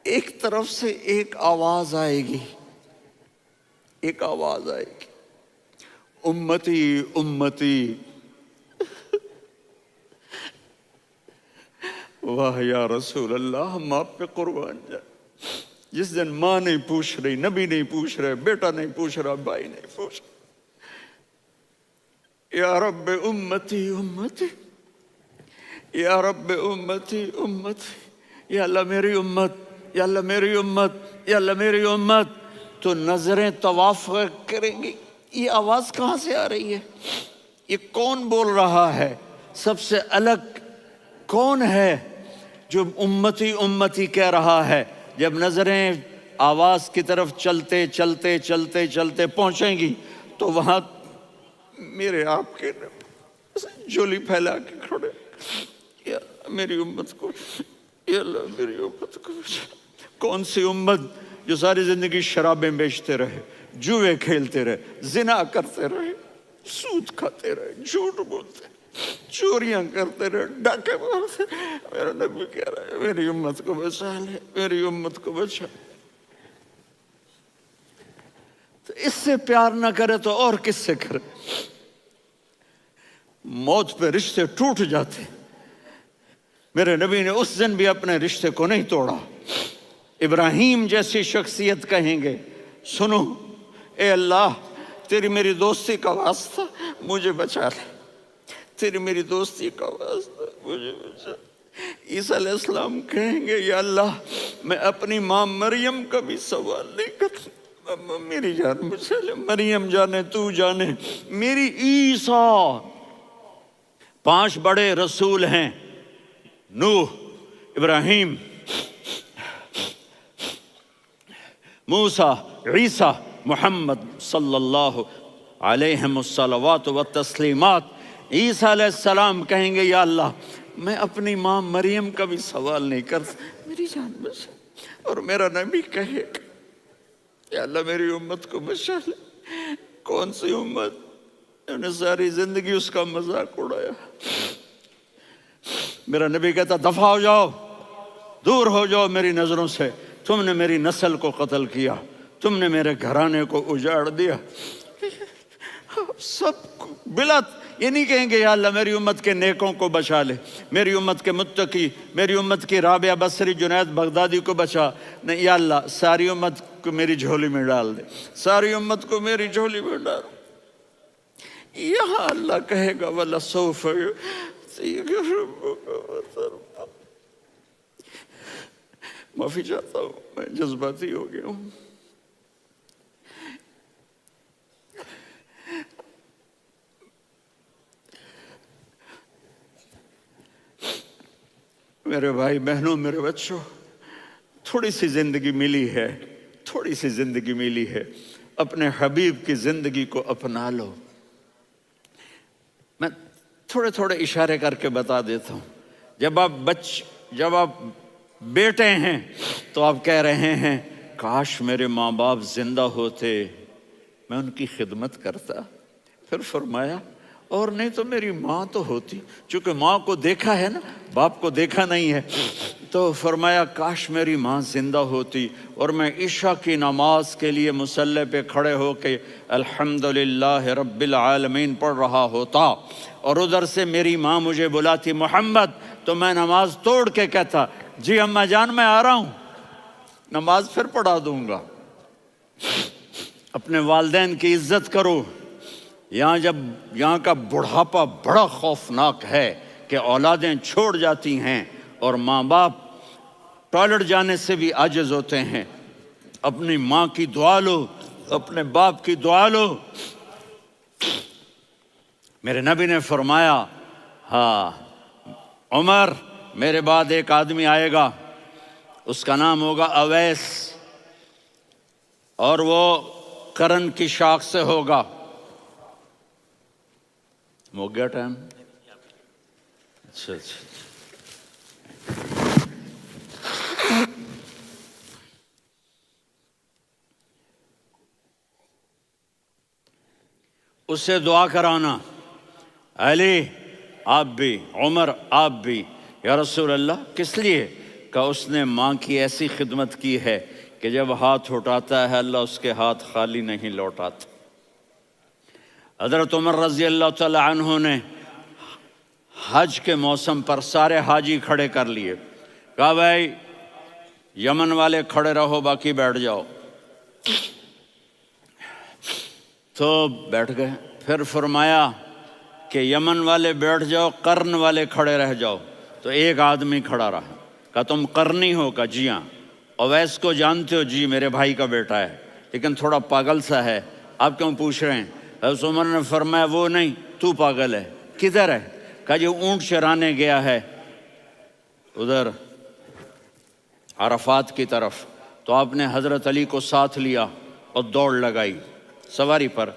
ایک طرف سے ایک آواز آئے گی، ایک آواز آئے گی، امتی امتی۔ واہ یا رسول اللہ، ہم آپ پہ قربان جائیں۔ جس دن ماں نہیں پوچھ رہی، نبی نہیں پوچھ رہے، بیٹا نہیں پوچھ رہا، بھائی نہیں پوچھ رہا، یا رب امتی امتی، یا رب امتی امتی، یا اللہ میری امت، یا اللہ میری امت، یا اللہ میری امت۔ تو نظریں طواف کریں گی، یہ آواز کہاں سے آ رہی ہے؟ یہ کون بول رہا ہے؟ سب سے الگ کون ہے جو امتی امتی کہہ رہا ہے؟ جب نظریں آواز کی طرف چلتے چلتے چلتے چلتے پہنچیں گی تو وہاں میرے آپ کے جولی پھیلا کے کھڑے، یا میری امت کو، یا اللہ میری امت کو۔ کون سی امت جو ساری زندگی شرابیں بیچتے رہے، جوئے کھیلتے رہے، زنا کرتے رہے، سود کھاتے رہے، جھوٹ بولتے، چوریاں کرتے رہے، ڈاکے مارتے رہے۔ میرا نبی کہہ رہا ہے میری امت کو بچا لے، میری امت کو بچا۔ تو اس سے پیار نہ کرے تو اور کس سے کرے؟ موت پہ رشتے ٹوٹ جاتے، میرے نبی نے اس دن بھی اپنے رشتے کو نہیں توڑا۔ ابراہیم جیسی شخصیت کہیں گے سنو اے اللہ تیری میری دوستی کا واسطہ مجھے بچا لے، تیری میری دوستی کا واسطہ مجھے بچا۔ عیسیٰ علیہ السلام کہیں گے یا اللہ میں اپنی ماں مریم کا بھی سوال نہیں کرتا، میری جان بچا لے، مریم جانے تو جانے، میری عیسیٰ 5 بڑے رسول ہیں، نوح، ابراہیم، موسیٰ، عیسیٰ، محمد صلی اللہ علیہ الصلوات والتسلیمات۔ عیسیٰ علیہ السلام کہیں گے یا اللہ میں اپنی ماں مریم کا بھی سوال نہیں کرتا، میری جان بچا۔ اور میرا نبی کہے گا یا اللہ میری امت کو بچا لے۔ کون سی امت؟ انہوں نے ساری زندگی اس کا مذاق اڑایا۔ میرا نبی کہتا دفع ہو جاؤ، دور ہو جاؤ میری نظروں سے، تم نے میری نسل کو قتل کیا، تم نے میرے گھرانے کو اجاڑ دیا۔ سب بلا یہ نہیں کہیں گے یا اللہ میری امت کے نیکوں کو بچا لے، میری امت کے متقی، میری امت کی رابعہ بصری، جنید بغدادی کو بچا، نہیں یا اللہ ساری امت کو میری جھولی میں ڈال دے، ساری امت کو میری جھولی میں ڈال۔ یہاں اللہ کہے گا وَلَسَوْفَ يُعْطِيكَ رَبُّكَ فَتَرْضَىٰ۔ معافی چاہتا ہوں، میں جذباتی ہو گیا ہوں۔ میرے بھائی بہنوں، میرے بچوں، تھوڑی سی زندگی ملی ہے، تھوڑی سی زندگی ملی ہے، اپنے حبیب کی زندگی کو اپنا لو۔ میں تھوڑے تھوڑے اشارے کر کے بتا دیتا ہوں۔ جب آپ بیٹے ہیں تو آپ کہہ رہے ہیں کاش میرے ماں باپ زندہ ہوتے، میں ان کی خدمت کرتا۔ پھر فرمایا اور نہیں تو میری ماں تو ہوتی، چونکہ ماں کو دیکھا ہے نا، باپ کو دیکھا نہیں ہے، تو فرمایا کاش میری ماں زندہ ہوتی اور میں عشاء کی نماز کے لیے مصلی پہ کھڑے ہو کے الحمدللہ رب العالمین پڑھ رہا ہوتا، اور ادھر سے میری ماں مجھے بلاتی محمد، تو میں نماز توڑ کے کہتا جی اماں جان میں آ رہا ہوں، نماز پھر پڑھا دوں گا۔ اپنے والدین کی عزت کرو۔ یہاں کا بڑھاپا بڑا خوفناک ہے کہ اولادیں چھوڑ جاتی ہیں اور ماں باپ ٹوائلٹ جانے سے بھی عاجز ہوتے ہیں۔ اپنی ماں کی دعا لو، اپنے باپ کی دعا لو۔ میرے نبی نے فرمایا ہاں عمر میرے بعد ایک آدمی آئے گا، اس کا نام ہوگا اویس، اور وہ قرن کی شاخ سے ہوگا۔ ہو گیا ٹائم؟ اچھا اس سے دعا کرانا، علی آپ بھی، عمر آپ بھی، یا رسول اللہ کس لیے؟ کہ اس نے ماں کی ایسی خدمت کی ہے کہ جب ہاتھ اٹھاتا ہے اللہ اس کے ہاتھ خالی نہیں لوٹاتا۔ حضرت عمر رضی اللہ تعالی عنہ نے حج کے موسم پر سارے حاجی کھڑے کر لیے، کہا بھائی یمن والے کھڑے رہو باقی بیٹھ جاؤ، تو بیٹھ گئے۔ پھر فرمایا کہ یمن والے بیٹھ جاؤ، قرن والے کھڑے رہ جاؤ، تو ایک آدمی کھڑا رہا۔ کہا تم قرنی ہو؟ کہا جی ہاں۔ اویس کو جانتے ہو؟ جی میرے بھائی کا بیٹا ہے لیکن تھوڑا پاگل سا ہے، آپ کیوں پوچھ رہے ہیں؟ حضرت عمر نے فرمایا وہ نہیں، تو پاگل ہے۔ کدھر ہے؟ کہا جی اونٹ چرانے گیا ہے ادھر عرفات کی طرف۔ تو آپ نے حضرت علی کو ساتھ لیا اور دوڑ لگائی سواری پر۔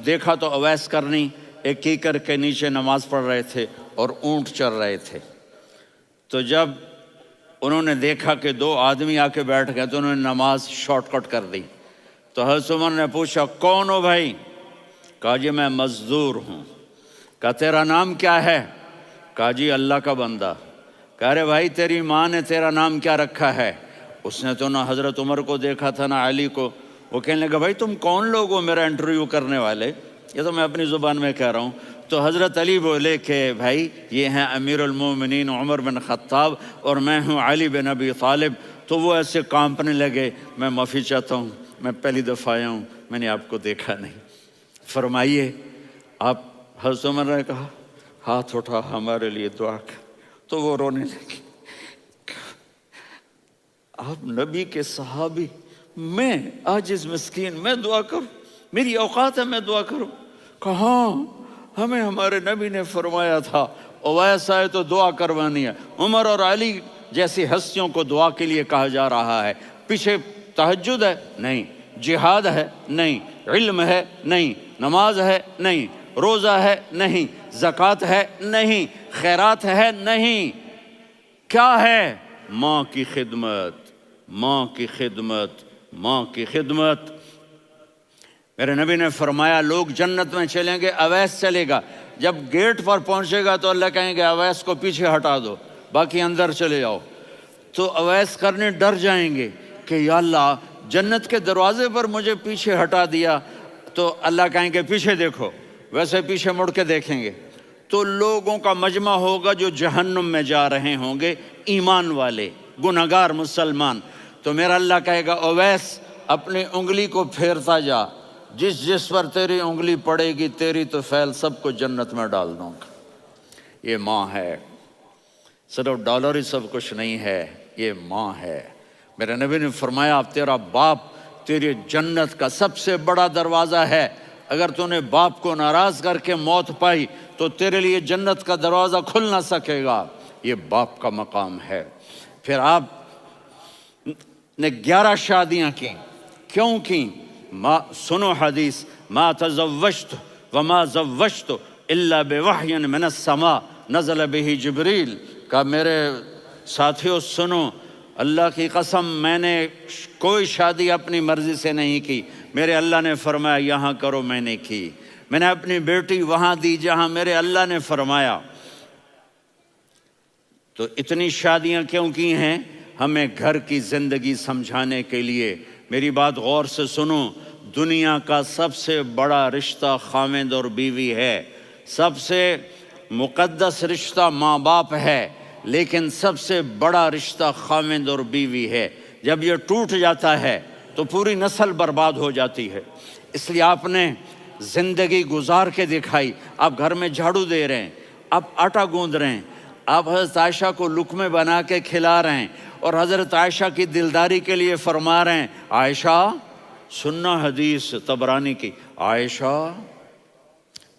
دیکھا تو اویس کرنی ایک کیکر کے نیچے نماز پڑھ رہے تھے اور اونٹ چر رہے تھے۔ تو جب انہوں نے دیکھا کہ 2 آدمی آ کے بیٹھ گئے تو انہوں نے نماز شارٹ کٹ کر دی۔ تو حضرت عمر نے پوچھا کون ہو بھائی؟ کہا جی میں مزدور ہوں۔ کہا تیرا نام کیا ہے؟ کہا جی اللہ کا بندہ۔ کہا رے بھائی تیری ماں نے تیرا نام کیا رکھا ہے؟ اس نے تو نہ حضرت عمر کو دیکھا تھا نہ علی کو۔ وہ کہنے لگا بھائی تم کون لوگ ہو میرا انٹرویو کرنے والے؟ یہ تو میں اپنی زبان میں کہہ رہا ہوں۔ تو حضرت علی بولے کہ بھائی یہ ہیں امیر المومنین عمر بن خطاب اور میں ہوں علی بن ابی طالب۔ تو وہ ایسے کانپنے لگے، میں معافی چاہتا ہوں، میں پہلی دفعہ آیا ہوں، میں نے آپ کو دیکھا نہیں، فرمائیے آپ۔ حضرت عمر نے کہا ہاتھ اٹھا ہمارے لیے دعا کر۔ تو وہ رونے لگے۔ آپ نبی کے صحابی، میں عاجز مسکین میں دعا کروں؟ میری اوقات ہے میں دعا کروں؟ کہاں، ہمیں ہمارے نبی نے فرمایا تھا اویس آئے تو دعا کروانی ہے، عمر اور علی جیسی ہستیوں کو دعا کے لیے کہا جا رہا ہے۔ پیچھے تہجد ہے؟ نہیں۔ جہاد ہے؟ نہیں۔ علم ہے؟ نہیں۔ نماز ہے؟ نہیں۔ روزہ ہے؟ نہیں۔ زکوٰۃ ہے؟ نہیں۔ خیرات ہے؟ نہیں۔ کیا ہے؟ ماں کی خدمت، ماں کی خدمت، ماں کی خدمت۔ میرے نبی نے فرمایا لوگ جنت میں چلیں گے، اویس چلے گا، جب گیٹ پر پہنچے گا تو اللہ کہیں گے اویس کو پیچھے ہٹا دو، باقی اندر چلے جاؤ۔ تو اویس کرنے ڈر جائیں گے کہ یا اللہ جنت کے دروازے پر مجھے پیچھے ہٹا دیا، تو اللہ کہیں گے پیچھے دیکھو، ویسے پیچھے مڑ کے دیکھیں گے تو لوگوں کا مجمع ہوگا جو جہنم میں جا رہے ہوں گے، ایمان والے، گنہگار مسلمان۔ تو میرا اللہ کہے گا اویس اپنی انگلی کو پھیرتا جا، جس جس پر تیری انگلی پڑے گی تیری تو فیل سب کو جنت میں ڈال دوں گا۔ یہ ماں ہے، صرف ڈالر ہی سب کچھ نہیں ہے، یہ ماں ہے۔ میرے نبی نے فرمایا تیرا باپ تیری جنت کا سب سے بڑا دروازہ ہے، اگر تو نے باپ کو ناراض کر کے موت پائی تو تیرے لیے جنت کا دروازہ کھل نہ سکے گا، یہ باپ کا مقام ہے۔ پھر آپ نے 11 شادیاں کی، کیوں کی؟ سنو حدیث، ما تزوجت وما زوجت الا بوحی من السماء نزل به جبریل، کہ میرے ساتھیوں سنو، اللہ کی قسم میں نے کوئی شادی اپنی مرضی سے نہیں کی، میرے اللہ نے فرمایا یہاں کرو، میں نے کی۔ میں نے اپنی بیٹی وہاں دی جہاں میرے اللہ نے فرمایا۔ تو اتنی شادیاں کیوں کی ہیں؟ ہمیں گھر کی زندگی سمجھانے کے لیے۔ میری بات غور سے سنو، دنیا کا سب سے بڑا رشتہ خاوند اور بیوی ہے، سب سے مقدس رشتہ ماں باپ ہے، لیکن سب سے بڑا رشتہ خاوند اور بیوی ہے۔ جب یہ ٹوٹ جاتا ہے تو پوری نسل برباد ہو جاتی ہے۔ اس لیے آپ نے زندگی گزار کے دکھائی۔ آپ گھر میں جھاڑو دے رہے ہیں، آپ آٹا گوندھ رہے ہیں، آپ حضرت عائشہ کو لقمے بنا کے کھلا رہے ہیں، اور حضرت عائشہ کی دلداری کے لیے فرما رہے ہیں عائشہ، سننا حدیث طبرانی کی، عائشہ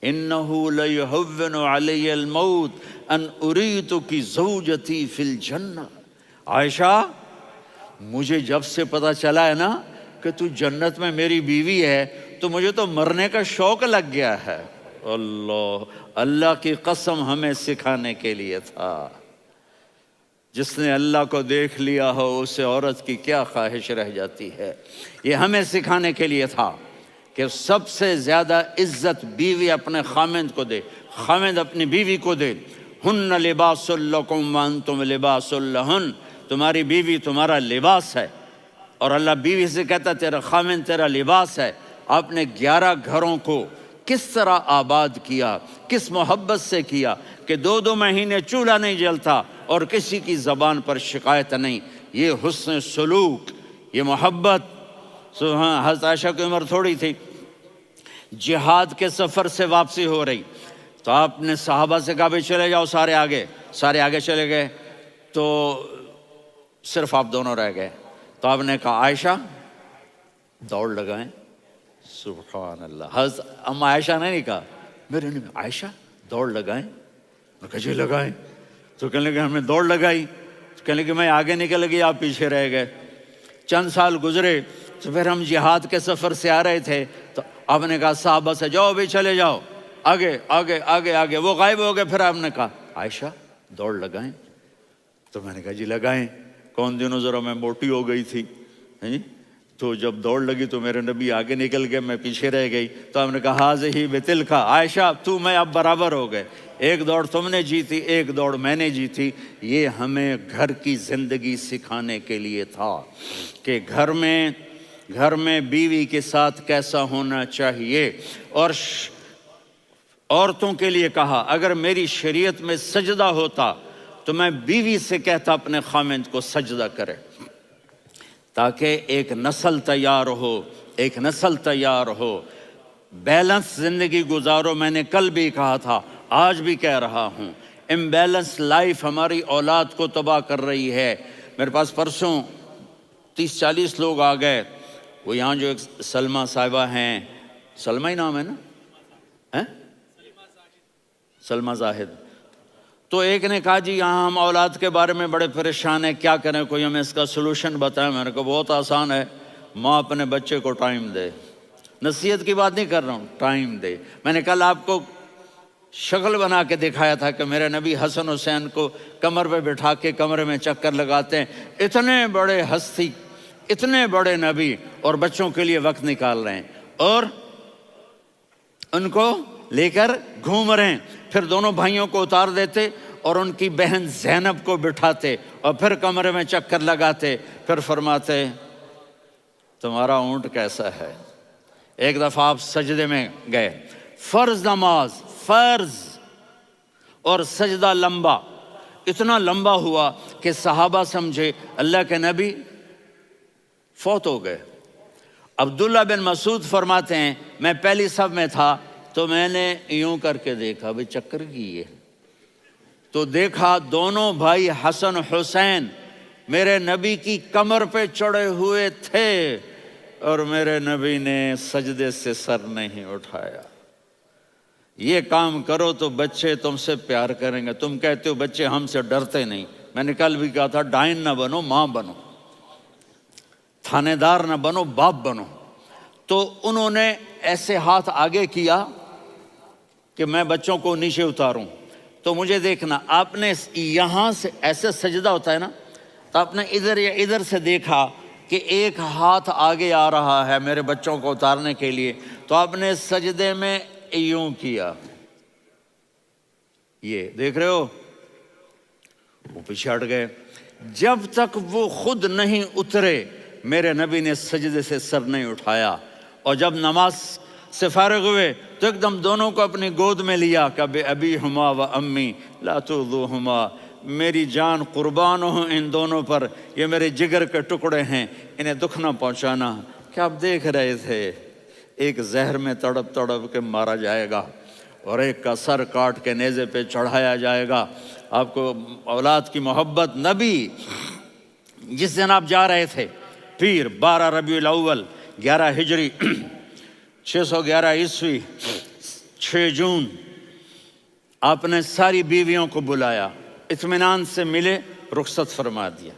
انہو لیہون علی الموت ان اریتکی زوجتی فی الجنہ۔ عائشہ مجھے جب سے پتا چلا ہے نا کہ تو جنت میں میری بیوی ہے تو مجھے تو مرنے کا شوق لگ گیا ہے۔ اللہ کی قسم ہمیں سکھانے کے لیے تھا۔ جس نے اللہ کو دیکھ لیا ہو اسے عورت کی کیا خواہش رہ جاتی ہے۔ یہ ہمیں سکھانے کے لیے تھا کہ سب سے زیادہ عزت بیوی اپنے خاوند کو دے، خاوند اپنی بیوی کو دے۔ ہن لباس لکم وانتم لباس لہن، تمہاری بیوی تمہارا لباس ہے، اور اللہ بیوی سے کہتا تیرا خاوند تیرا لباس ہے۔ آپ نے 11 گھروں کو کس طرح آباد کیا، کس محبت سے کیا کہ 2 مہینے چولہا نہیں جلتا اور کسی کی زبان پر شکایت نہیں۔ یہ حسن سلوک، یہ محبت۔ حضرت عائشہ کی عمر تھوڑی تھی، جہاد کے سفر سے واپسی ہو رہی، تو آپ نے صحابہ سے کہا بھی چلے جاؤ سارے آگے چلے گئے، تو صرف آپ دونوں رہ گئے۔ تو آپ نے کہا عائشہ دوڑ لگائیں۔ سبحان اللہ، حضرت اما عائشہ نے نہیں کہا، میرے نے عائشہ دوڑ لگائیں، میں کہا جی لگائیں۔ تو کہنے لگے ہمیں دوڑ لگائی، تو کہنے لگے میں آگے نکل گئی آپ پیچھے رہ گئے۔ چند سال گزرے تو پھر ہم جہاد کے سفر سے آ رہے تھے، تو آپ نے کہا صحابہ سے جاؤ بھی چلے جاؤ آگے آگے آگے آگے، وہ غائب ہو گئے۔ پھر آپ نے کہا عائشہ دوڑ لگائیں، تو میں نے کہا جی لگائیں۔ کون دنوں ذرا میں موٹی ہو گئی تھی، تو جب دوڑ لگی تو میرے نبی آگے نکل گئے، میں پیچھے رہ گئی۔ تو ہم نے کہا ہاذہ بتلک، عائشہ تو میں اب برابر ہو گئے، ایک دوڑ تم نے جیتی ایک دوڑ میں نے جیتی۔ یہ ہمیں گھر کی زندگی سکھانے کے لیے تھا کہ گھر میں بیوی کے ساتھ کیسا ہونا چاہیے۔ اور عورتوں کے لیے کہا اگر میری شریعت میں سجدہ ہوتا تو میں بیوی سے کہتا اپنے خاوند کو سجدہ کرے، تاکہ ایک نسل تیار ہو، بیلنس زندگی گزارو۔ میں نے کل بھی کہا تھا، آج بھی کہہ رہا ہوں، امبیلنس لائف ہماری اولاد کو تباہ کر رہی ہے۔ میرے پاس پرسوں 30-40 لوگ آ گئے، وہ یہاں جو ایک سلمہ صاحبہ ہیں، سلمہ ہی نام ہے نا، سلمہ زاہد، تو ایک نے کہا جی یہاں ہم اولاد کے بارے میں بڑے پریشان ہیں، کیا کریں، کوئی ہمیں اس کا سلوشن بتائیں۔ میں نے کہا بہت آسان ہے، ماں اپنے بچے کو ٹائم دے، نصیحت کی بات نہیں کر رہا ہوں، ٹائم دے۔ میں نے کل آپ کو شکل بنا کے دکھایا تھا کہ میرے نبی حسن حسین کو کمر پہ بٹھا کے کمرے میں چکر لگاتے ہیں، اتنے بڑے ہستی، اتنے بڑے نبی، اور بچوں کے لیے وقت نکال رہے ہیں اور ان کو لے کر گھوم رہے ہیں۔ پھر دونوں بھائیوں کو اتار دیتے اور ان کی بہن زینب کو بٹھاتے اور پھر کمرے میں چکر لگاتے، پھر فرماتے تمہارا اونٹ کیسا ہے۔ ایک دفعہ آپ سجدے میں گئے، فرض نماز، فرض، اور سجدہ لمبا، اتنا لمبا ہوا کہ صحابہ سمجھے اللہ کے نبی فوت ہو گئے۔ عبداللہ بن مسعود فرماتے ہیں میں پہلی صف میں تھا تو میں نے یوں کر کے دیکھا، بھئی چکر کی ہے، تو دیکھا دونوں بھائی حسن حسین میرے نبی کی کمر پہ چڑھے ہوئے تھے اور میرے نبی نے سجدے سے سر نہیں اٹھایا۔ یہ کام کرو تو بچے تم سے پیار کریں گے۔ تم کہتے ہو بچے ہم سے ڈرتے نہیں، میں نے کل بھی کہا تھا ڈائن نہ بنو، ماں بنو، تھانے دار نہ بنو، باپ بنو۔ تو انہوں نے ایسے ہاتھ آگے کیا کہ میں بچوں کو نیچے اتاروں، تو مجھے دیکھنا، آپ نے یہاں سے ایسے سجدہ ہوتا ہے نا، تو آپ نے ادھر یا ادھر سے دیکھا کہ ایک ہاتھ آگے آ رہا ہے میرے بچوں کو اتارنے کے لیے، تو آپ نے سجدے میں یوں کیا، یہ دیکھ رہے ہو، وہ پیچھے ہٹ گئے۔ جب تک وہ خود نہیں اترے میرے نبی نے سجدے سے سر نہیں اٹھایا، اور جب نماز سے فارغ ہوئے تو ایک دم دونوں کو اپنی گود میں لیا کہ بے ابی ہما و امی لا تؤذوہما، میری جان قربان ہو ان دونوں پر، یہ میرے جگر کے ٹکڑے ہیں، انہیں دکھ نہ پہنچانا۔ کیا آپ دیکھ رہے تھے ایک زہر میں تڑپ تڑپ کے مارا جائے گا اور ایک کا سر کاٹ کے نیزے پہ چڑھایا جائے گا۔ آپ کو اولاد کی محبت، نبی جس دن آپ جا رہے تھے پیر 12 ربیع الاول 11 ہجری 611 عیسوی 6 جون، آپ نے ساری بیویوں کو بلایا، اطمینان سے ملے، رخصت فرما دیا۔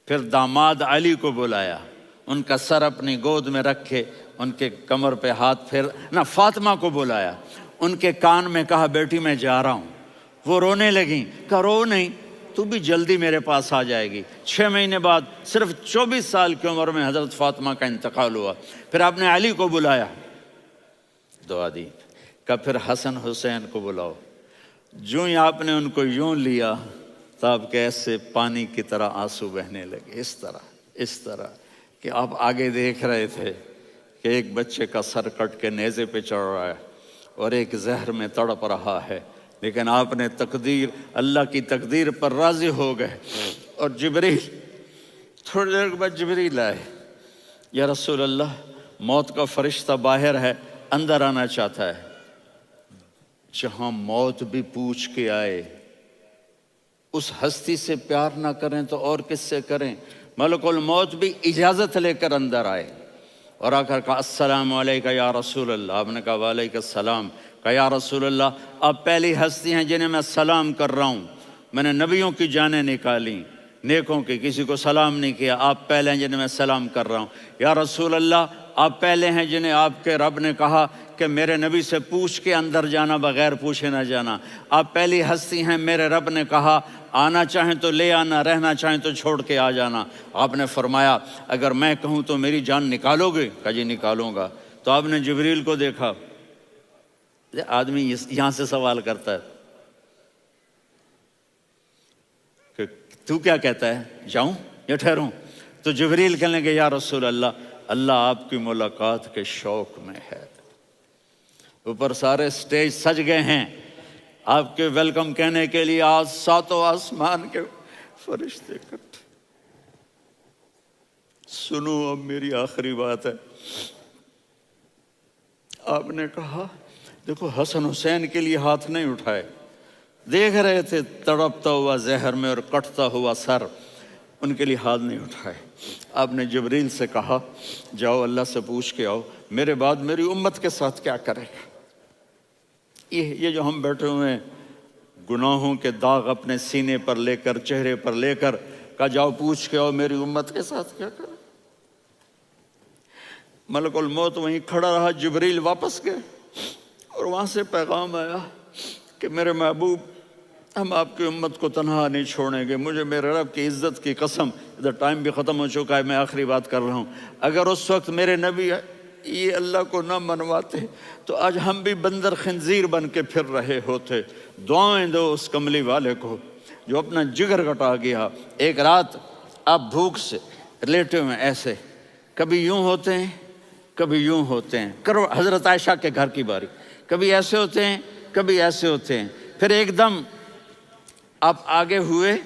پھر داماد علی کو بلایا، ان کا سر اپنی گود میں رکھے، ان کے کمر پہ ہاتھ پھیر نہ، فاطمہ کو بلایا، ان کے کان میں کہا بیٹی میں جا رہا ہوں۔ وہ رونے لگیں، کہا رو نہیں، تو بھی جلدی میرے پاس آ جائے گی۔ 6 مہینے بعد صرف 24 سال کی عمر میں حضرت فاطمہ کا انتقال ہوا۔ پھر آپ نے علی کو بلایا، دعا دی، کہا پھر حسن حسین کو بلاؤ۔ جو ہی آپ نے ان کو یوں لیا تو آپ کے ایسے پانی کی طرح آنسو بہنے لگے، اس طرح کہ آپ آگے دیکھ رہے تھے کہ ایک بچے کا سر کٹ کے نیزے پہ چڑھ رہا ہے اور ایک زہر میں تڑپ رہا ہے، لیکن آپ نے تقدیر، اللہ کی تقدیر پر راضی ہو گئے۔ اور جبریل، تھوڑی دیر کے بعد جبریل آئے، یا رسول اللہ موت کا فرشتہ باہر ہے، اندر آنا چاہتا ہے۔ جہاں موت بھی پوچھ کے آئے، اس ہستی سے پیار نہ کریں تو اور کس سے کریں؟ ملک الموت بھی اجازت لے کر اندر آئے اور آ کر کہا السلام علیکہ یا رسول اللہ۔ آپ نے کہا وعلیکم السلام۔ کہا یا رسول اللہ آپ پہلی ہستی ہیں جنہیں میں سلام کر رہا ہوں، میں نے نبیوں کی جانیں نکالی، نیکوں کی، کسی کو سلام نہیں کیا، آپ پہلے ہیں جنہیں میں سلام کر رہا ہوں۔ یا رسول اللہ آپ پہلے ہیں جنہیں آپ کے رب نے کہا کہ میرے نبی سے پوچھ کے اندر جانا، بغیر پوچھے نہ جانا۔ آپ پہلی ہستی ہیں، میرے رب نے کہا آنا چاہیں تو لے آنا، رہنا چاہیں تو چھوڑ کے آ جانا۔ آپ نے فرمایا اگر میں کہوں تو میری جان نکالو گے؟ کہا جی نکالوں گا۔ تو آپ نے جبریل کو دیکھا، آدمی یہاں سے سوال کرتا ہے کہ تو کیا کہتا ہے، جاؤں یا ٹھہروں؟ تو جبریل کہنے لگے یا رسول اللہ، اللہ آپ کی ملاقات کے شوق میں ہے۔ اوپر سارے سٹیج سج گئے ہیں آپ کے ویلکم کہنے کے لیے، آج 7 آسمان کے فرشتے اکٹھے۔ سنو اب میری آخری بات ہے۔ آپ نے کہا دیکھو حسن حسین کے لیے ہاتھ نہیں اٹھائے، دیکھ رہے تھے تڑپتا ہوا زہر میں اور کٹتا ہوا سر، ان کے لیے ہاتھ نہیں اٹھائے۔ آپ نے جبریل سے کہا جاؤ اللہ سے پوچھ کے آؤ میرے بعد میری امت کے ساتھ کیا کرے گا۔ یہ جو ہم بیٹھے ہوئے ہیں گناہوں کے داغ اپنے سینے پر لے کر، چہرے پر لے کر کہا جاؤ پوچھ کے آؤ میری امت کے ساتھ کیا کریں۔ ملک الموت وہیں کھڑا رہا، جبریل واپس گئے اور وہاں سے پیغام آیا کہ میرے محبوب ہم آپ کی امت کو تنہا نہیں چھوڑیں گے، مجھے میرے رب کی عزت کی قسم، ادھر ٹائم بھی ختم ہو چکا ہے، میں آخری بات کر رہا ہوں، اگر اس وقت میرے نبی یہ اللہ کو نہ منواتے تو آج ہم بھی بندر خنزیر بن کے پھر رہے ہوتے۔ دعائیں دو اس کملی والے کو جو اپنا جگر کٹا گیا۔ ایک رات آپ بھوک سے لیٹے ہوئے ایسے، کبھی یوں ہوتے ہیں کبھی یوں ہوتے ہیں، کرو حضرت عائشہ کے گھر کی باری، کبھی ایسے ہوتے ہیں کبھی ایسے ہوتے ہیں، پھر ایک دم آپ آگے ہوئے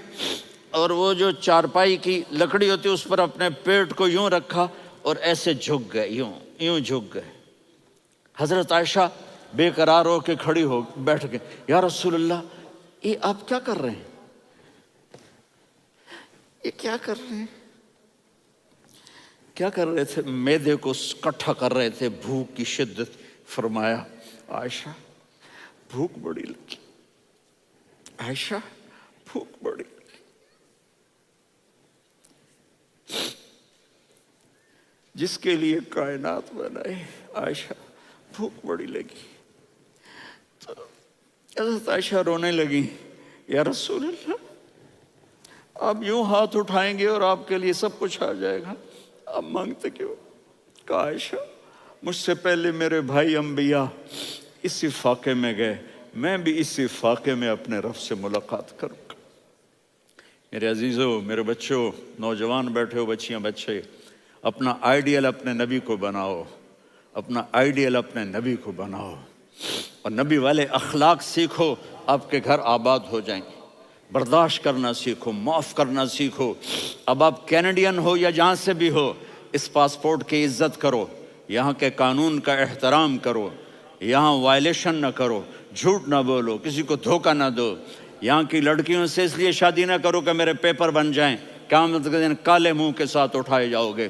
اور وہ جو چارپائی کی لکڑی ہوتی اس پر اپنے پیٹ کو یوں رکھا اور ایسے جھک گئے، یوں جھک گئے۔ حضرت عائشہ بے قرار ہو کے کھڑی ہو بیٹھ گئے، یا رسول اللہ یہ آپ کیا کر رہے ہیں، یہ کیا کر رہے ہیں؟ کیا کر رہے تھے؟ معدے کو کٹھا کر رہے تھے، بھوک کی شدت۔ فرمایا عائشہ بھوک بڑی لگی، عائشہ بھوک بڑی لگی، جس کے لیے کائنات بنائے عائشہ بھوک بڑی لگی۔ تو حضرت عائشہ رونے لگی، یا رسول اللہ آپ یوں ہاتھ اٹھائیں گے اور آپ کے لیے سب کچھ آ جائے گا، آپ مانگتے کیوں؟ کہا عائشہ مجھ سے پہلے میرے بھائی انبیاء اسی فاقے میں گئے، میں بھی اسی فاقے میں اپنے رب سے ملاقات کروں گا۔ میرے عزیزوں، میرے بچوں، نوجوان بیٹھے ہو، بچیاں بچے، اپنا آئیڈیل اپنے نبی کو بناؤ، اپنا آئیڈیل اپنے نبی کو بناؤ اور نبی والے اخلاق سیکھو، آپ کے گھر آباد ہو جائیں گے۔ برداشت کرنا سیکھو، معاف کرنا سیکھو۔ اب آپ کینیڈین ہو یا جہاں سے بھی ہو، اس پاسپورٹ کی عزت کرو، یہاں کے قانون کا احترام کرو، یہاں وائلیشن نہ کرو، جھوٹ نہ بولو، کسی کو دھوکہ نہ دو۔ یہاں کی لڑکیوں سے اس لیے شادی نہ کرو کہ میرے پیپر بن جائیں، قیامت کے دن کالے منہ کے ساتھ اٹھائے جاؤ گے۔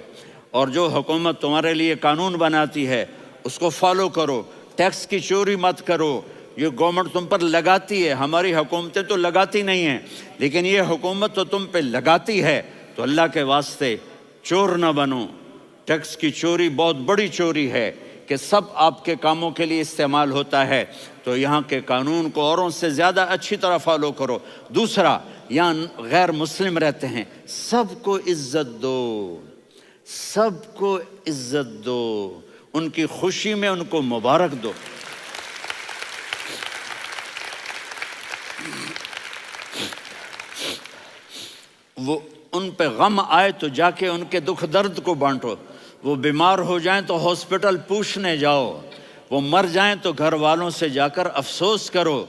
اور جو حکومت تمہارے لیے قانون بناتی ہے اس کو فالو کرو، ٹیکس کی چوری مت کرو۔ یہ گورنمنٹ تم پر لگاتی ہے، ہماری حکومتیں تو لگاتی نہیں ہیں، لیکن یہ حکومت تو تم پہ لگاتی ہے، تو اللہ کے واسطے چور نہ بنو۔ ٹیکس کی چوری بہت بڑی چوری ہے کہ سب آپ کے کاموں کے لیے استعمال ہوتا ہے، تو یہاں کے قانون کو اوروں سے زیادہ اچھی طرح فالو کرو۔ دوسرا، یہاں غیر مسلم رہتے ہیں، سب کو عزت دو، سب کو عزت دو، ان کی خوشی میں ان کو مبارک دو۔ وہ ان پہ غم آئے تو جا کے ان کے دکھ درد کو بانٹو، وہ بیمار ہو جائیں تو ہاسپٹل پوچھنے جاؤ، وہ مر جائیں تو گھر والوں سے جا کر افسوس کرو،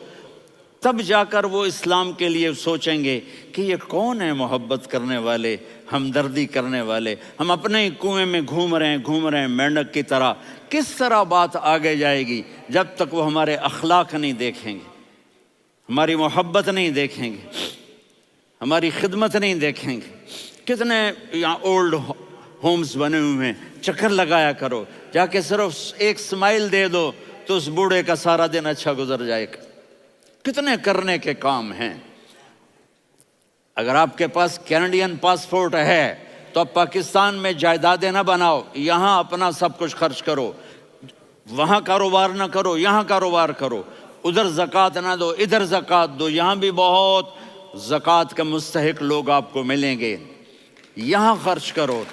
تب جا کر وہ اسلام کے لیے سوچیں گے کہ یہ کون ہے محبت کرنے والے، ہمدردی کرنے والے۔ ہم اپنے ہی کنویں میں گھوم رہے ہیں مینڈک کی طرح۔ کس طرح بات آگے جائے گی جب تک وہ ہمارے اخلاق نہیں دیکھیں گے، ہماری محبت نہیں دیکھیں گے، ہماری خدمت نہیں دیکھیں گے۔ کتنے یہاں اولڈ ہومز بنے ہوئے ہیں، چکر لگایا کرو، جا کے صرف ایک سمائل دے دو تو اس بوڑھے کا سارا دن اچھا گزر جائے گا۔ کتنے کرنے کے کام ہیں۔ اگر آپ کے پاس کینیڈین پاسپورٹ ہے تو اب پاکستان میں جائیدادیں نہ بناؤ، یہاں اپنا سب کچھ خرچ کرو، وہاں کاروبار نہ کرو، یہاں کاروبار کرو، ادھر زکوٰۃ نہ دو، ادھر زکوٰۃ دو، یہاں بھی بہت زکوٰۃ کے مستحق لوگ آپ کو ملیں گے، یہاں خرچ کرو۔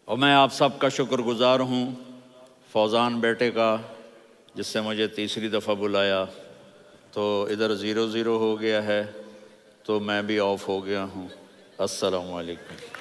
اور میں آپ سب کا شکر گزار ہوں، فوزان بیٹے کا، جس سے مجھے تیسری دفعہ بلایا، تو ادھر 0-0 ہو گیا ہے تو میں بھی آف ہو گیا ہوں۔ السلام علیکم۔